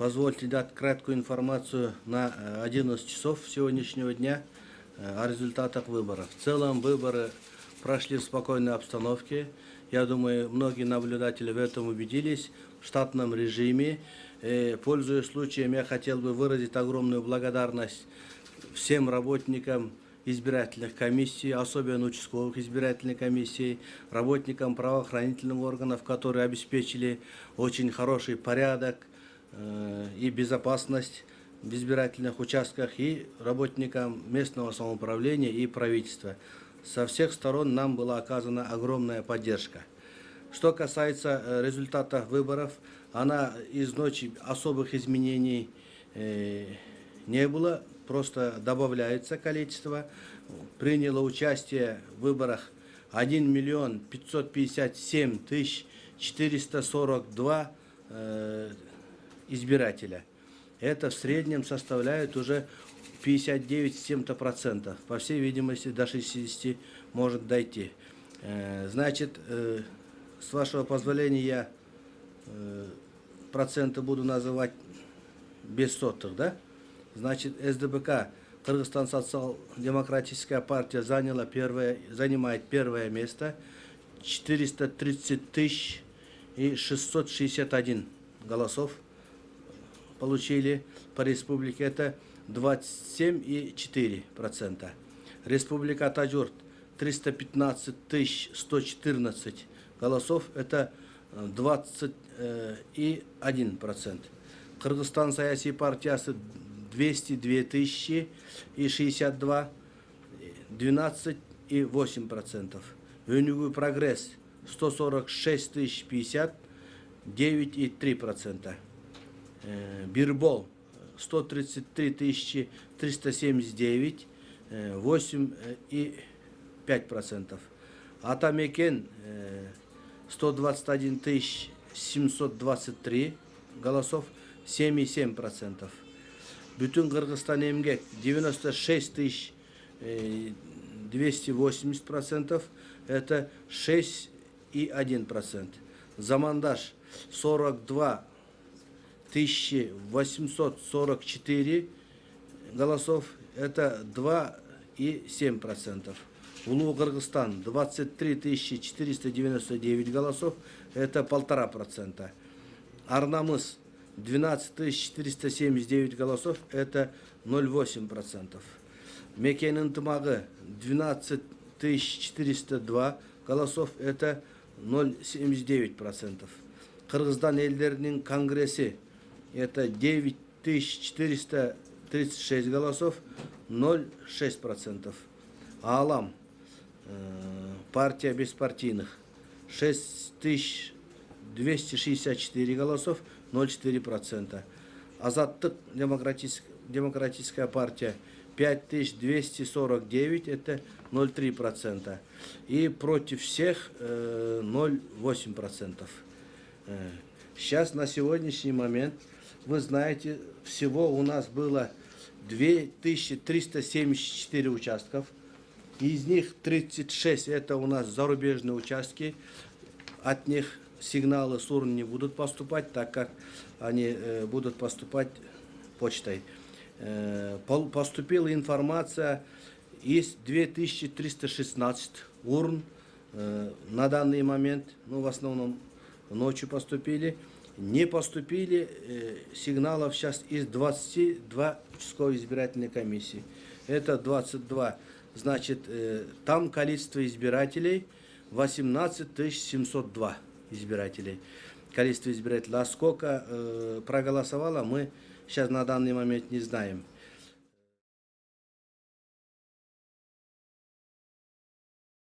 Позвольте дать краткую информацию на 11 часов сегодняшнего дня о результатах выборов. В целом выборы прошли в спокойной обстановке. Я думаю, многие наблюдатели в этом убедились в штатном режиме. Пользуясь случаем, я хотел бы выразить огромную благодарность всем работникам избирательных комиссий, особенно участковых избирательных комиссий, работникам правоохранительных органов, которые обеспечили очень хороший порядок и безопасность в избирательных участках, и работникам местного самоуправления и правительства. Со всех сторон нам была оказана огромная поддержка. Что касается результата выборов, из ночи особых изменений не было, просто добавляется количество. Приняло участие в выборах 1 миллион 557 тысяч 442 избирателя. Это в среднем составляет уже 59,7%. По всей видимости, до 60% может дойти. Значит, с вашего позволения, я проценты буду называть без сотых, да? Значит, СДБК, Кыргызстан социал-демократическая партия, занимает первое место. 430 тысяч и 661 голосов получили по республике. Это 27,4%. Республика Таджурт 315 тысяч 114 голосов. Это 21%. Кыргызстан саяси партиясы 202 тысячи и 62, 12,8%. Өнүгүү прогресс 146 тысяч 50, 9,3%. Бирбол 133 тысячи 379, 8,5%. Атамекен 121 тысяч 723 голосов, 7,7%. Бүтін Кыргызстан эмгек 96 тысяч 280%, это 6,1%. Замандаш 42 тысячи 844 голосов, это 2,7%. Улуу Кыргызстан 23 тысячи 499 голосов, это 1,5%. Арнамыс 12 тысяч 479 голосов, это 0,8%. Мекен Ынтымагы 12 тысяч 402 голосов, это 0,79%. Кыргызстан элдеринин конгресси, это 9 тысяч 436 голосов, 0,6%. Алам, партия беспартийных, 6 тысяч 264 голосов, 0,4%. Азаттык демократическая партия 5249, это 0,3%. И против всех 0,8%. Сейчас на сегодняшний момент, вы знаете, всего у нас было 2374 участков. Из них 36 это у нас зарубежные участки. От них сигналы с урн не будут поступать, так как они будут поступать почтой. Поступила информация из 2316 урн на данный момент, в основном ночью поступили. Не поступили сигналов сейчас из 22 участковой избирательной комиссии. Это 22. Значит, там количество избирателей 18 702 избирателей. Количество избирателей. А сколько проголосовало, мы сейчас на данный момент не знаем.